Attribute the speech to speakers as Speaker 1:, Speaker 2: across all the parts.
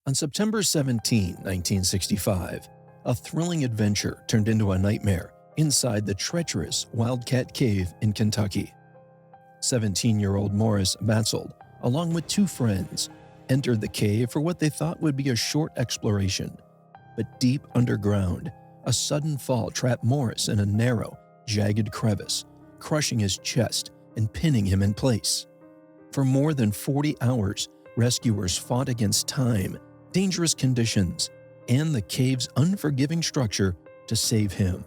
Speaker 1: On September 17, 1965, a thrilling adventure turned into a nightmare inside the treacherous Wildcat Cave in Kentucky. 17-year-old Morris Baetzold, along with two friends, entered the cave for what they thought would be a short exploration. But deep underground, a sudden fall trapped Morris in a narrow, jagged crevice, crushing his chest and pinning him in place. For more than 40 hours, rescuers fought against time, dangerous conditions, and the cave's unforgiving structure to save him.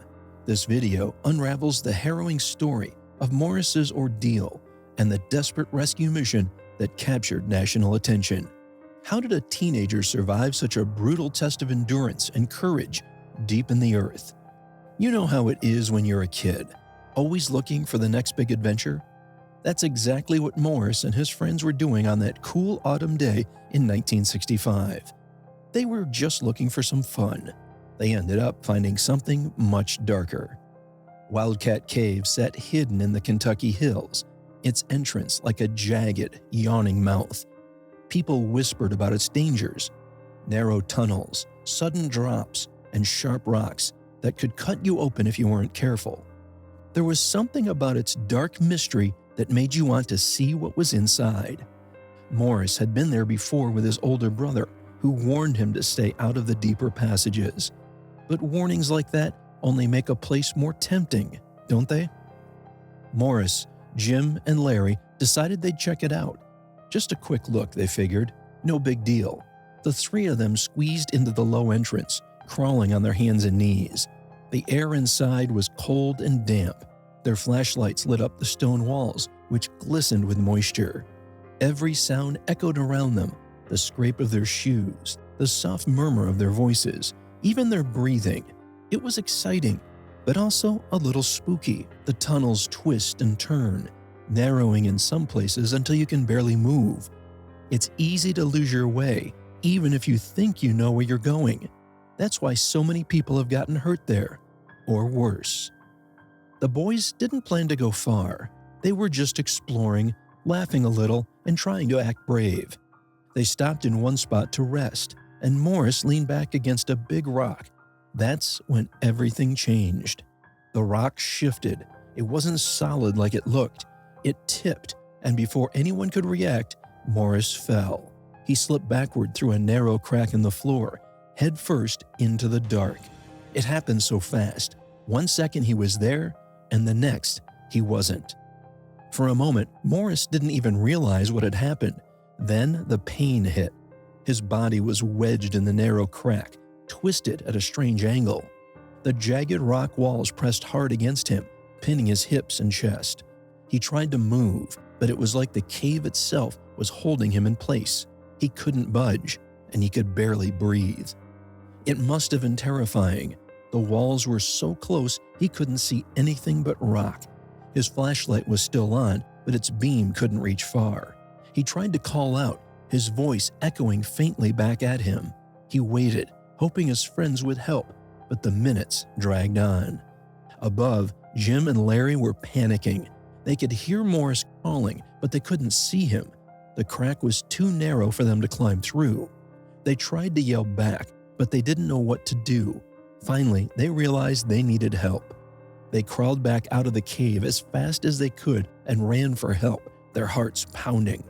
Speaker 1: This video unravels the harrowing story of Morris's ordeal and the desperate rescue mission that captured national attention. How did a teenager survive such a brutal test of endurance and courage deep in the earth? You know how it is when you're a kid, always looking for the next big adventure? That's exactly what Morris and his friends were doing on that cool autumn day in 1965. They were just looking for some fun. They ended up finding something much darker. Wildcat Cave sat hidden in the Kentucky hills, its entrance like a jagged, yawning mouth. People whispered about its dangers: narrow tunnels, sudden drops, and sharp rocks that could cut you open if you weren't careful. There was something about its dark mystery that made you want to see what was inside. Morris had been there before with his older brother, who warned him to stay out of the deeper passages. But warnings like that only make a place more tempting, don't they? Morris, Jim, and Larry decided they'd check it out. Just a quick look, they figured. No big deal. The three of them squeezed into the low entrance, crawling on their hands and knees. The air inside was cold and damp. Their flashlights lit up the stone walls, which glistened with moisture. Every sound echoed around them: the scrape of their shoes, the soft murmur of their voices, even their breathing. It was exciting, but also a little spooky. The tunnels twist and turn, narrowing in some places until you can barely move. It's easy to lose your way, even if you think you know where you're going. That's why so many people have gotten hurt there, or worse. The boys didn't plan to go far. They were just exploring, laughing a little, and trying to act brave. They stopped in one spot to rest, and Morris leaned back against a big rock. That's when everything changed. The rock shifted. It wasn't solid like it looked. It tipped, and before anyone could react, Morris fell. He slipped backward through a narrow crack in the floor, head first into the dark. It happened so fast. 1 second he was there, and the next he wasn't. For a moment, Morris didn't even realize what had happened. Then the pain hit. His body was wedged in the narrow crack, twisted at a strange angle. The jagged rock walls pressed hard against him, pinning his hips and chest. He tried to move, but it was like the cave itself was holding him in place. He couldn't budge, and he could barely breathe. It must have been terrifying. The walls were so close he couldn't see anything but rock. His flashlight was still on, but its beam couldn't reach far. He tried to call out, his voice echoing faintly back at him. He waited, hoping his friends would help, but the minutes dragged on. Above, Jim and Larry were panicking. They could hear Morris calling, but they couldn't see him. The crack was too narrow for them to climb through. They tried to yell back, but they didn't know what to do. Finally, they realized they needed help. They crawled back out of the cave as fast as they could and ran for help, their hearts pounding.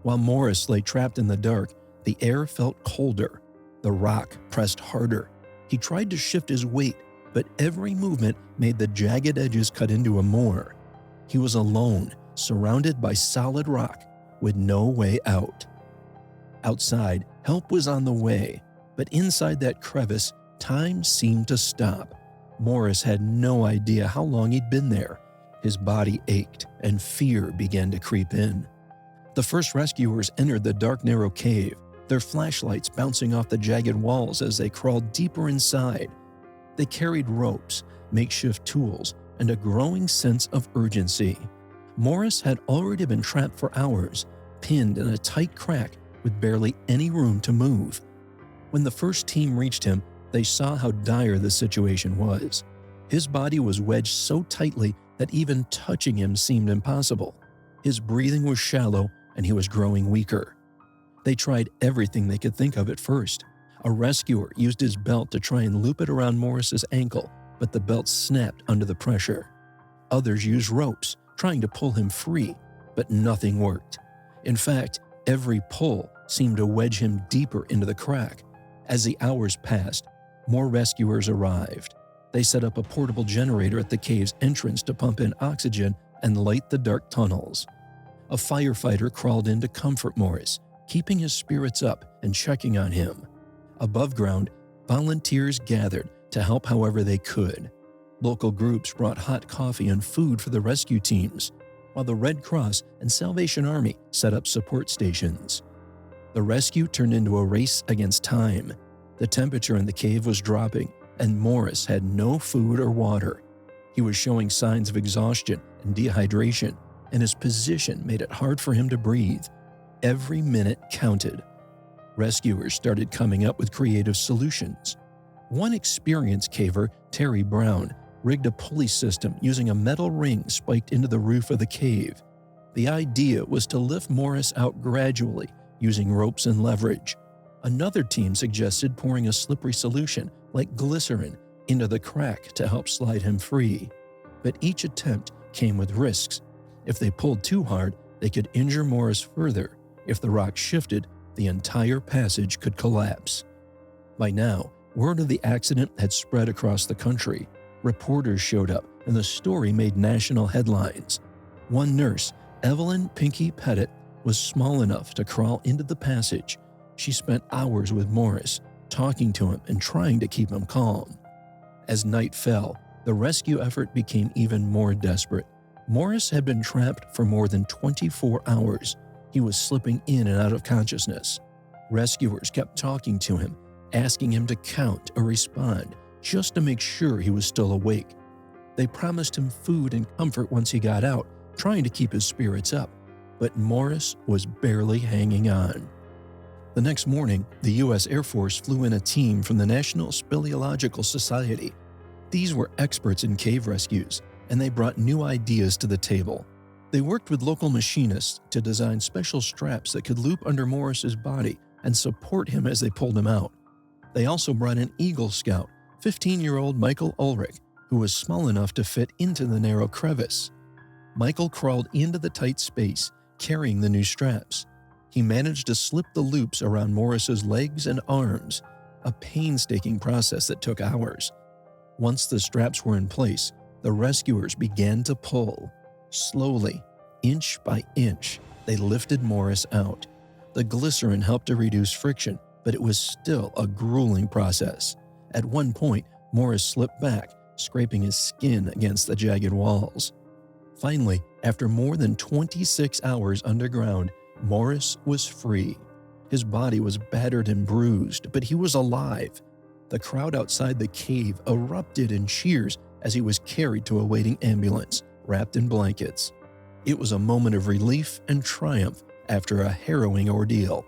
Speaker 1: While Morris lay trapped in the dark, the air felt colder. The rock pressed harder. He tried to shift his weight, but every movement made the jagged edges cut into him more. He was alone, surrounded by solid rock, with no way out. Outside, help was on the way, but inside that crevice, time seemed to stop. Morris had no idea how long he'd been there. His body ached, and fear began to creep in. The first rescuers entered the dark, narrow cave, their flashlights bouncing off the jagged walls as they crawled deeper inside. They carried ropes, makeshift tools, and a growing sense of urgency. Morris had already been trapped for hours, pinned in a tight crack with barely any room to move. When the first team reached him, they saw how dire the situation was. His body was wedged so tightly that even touching him seemed impossible. His breathing was shallow, and he was growing weaker. They tried everything they could think of at first. A rescuer used his belt to try and loop it around Morris's ankle, but the belt snapped under the pressure. Others used ropes, trying to pull him free, but nothing worked. In fact, every pull seemed to wedge him deeper into the crack. As the hours passed, more rescuers arrived. They set up a portable generator at the cave's entrance to pump in oxygen and light the dark tunnels. A firefighter crawled in to comfort Morris, keeping his spirits up and checking on him. Above ground, volunteers gathered to help however they could. Local groups brought hot coffee and food for the rescue teams, while the Red Cross and Salvation Army set up support stations. The rescue turned into a race against time. The temperature in the cave was dropping, and Morris had no food or water. He was showing signs of exhaustion and dehydration, and his position made it hard for him to breathe. Every minute counted. Rescuers started coming up with creative solutions. One experienced caver, Terry Brown, rigged a pulley system using a metal ring spiked into the roof of the cave. The idea was to lift Morris out gradually using ropes and leverage. Another team suggested pouring a slippery solution like glycerin into the crack to help slide him free. But each attempt came with risks. If they pulled too hard, they could injure Morris further. If the rock shifted, the entire passage could collapse. By now, word of the accident had spread across the country. Reporters showed up, and the story made national headlines. One nurse, Evelyn Pinky Pettit, was small enough to crawl into the passage. She spent hours with Morris, talking to him and trying to keep him calm. As night fell, the rescue effort became even more desperate. Morris had been trapped for more than 24 hours. He was slipping in and out of consciousness. Rescuers kept talking to him, asking him to count or respond, just to make sure he was still awake. They promised him food and comfort once he got out, trying to keep his spirits up. But Morris was barely hanging on. The next morning, the U.S. Air Force flew in a team from the National Speleological Society. These were experts in cave rescues, and they brought new ideas to the table. They worked with local machinists to design special straps that could loop under Morris's body and support him as they pulled him out. They also brought in Eagle Scout, 15-year-old Michael Ulrich, who was small enough to fit into the narrow crevice. Michael crawled into the tight space, carrying the new straps. He managed to slip the loops around Morris's legs and arms, a painstaking process that took hours. Once the straps were in place, the rescuers began to pull. Slowly, inch by inch, they lifted Morris out. The glycerin helped to reduce friction, but it was still a grueling process. At one point, Morris slipped back, scraping his skin against the jagged walls. Finally, after more than 26 hours underground, Morris was free. His body was battered and bruised, but he was alive. The crowd outside the cave erupted in cheers as he was carried to a waiting ambulance, wrapped in blankets. It was a moment of relief and triumph after a harrowing ordeal.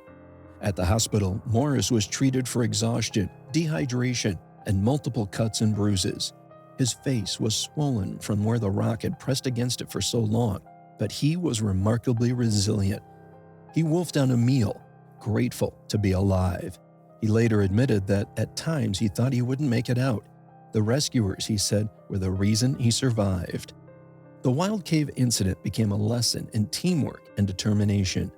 Speaker 1: At the hospital, Morris was treated for exhaustion, dehydration, and multiple cuts and bruises. His face was swollen from where the rock had pressed against it for so long, but he was remarkably resilient. He wolfed down a meal, grateful to be alive. He later admitted that at times he thought he wouldn't make it out. The rescuers, he said, were the reason he survived. The Wild Cave incident became a lesson in teamwork and determination.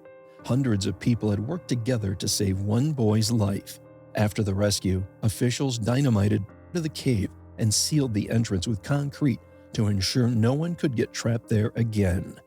Speaker 1: Hundreds of people had worked together to save one boy's life. After the rescue, officials dynamited the cave and sealed the entrance with concrete to ensure no one could get trapped there again.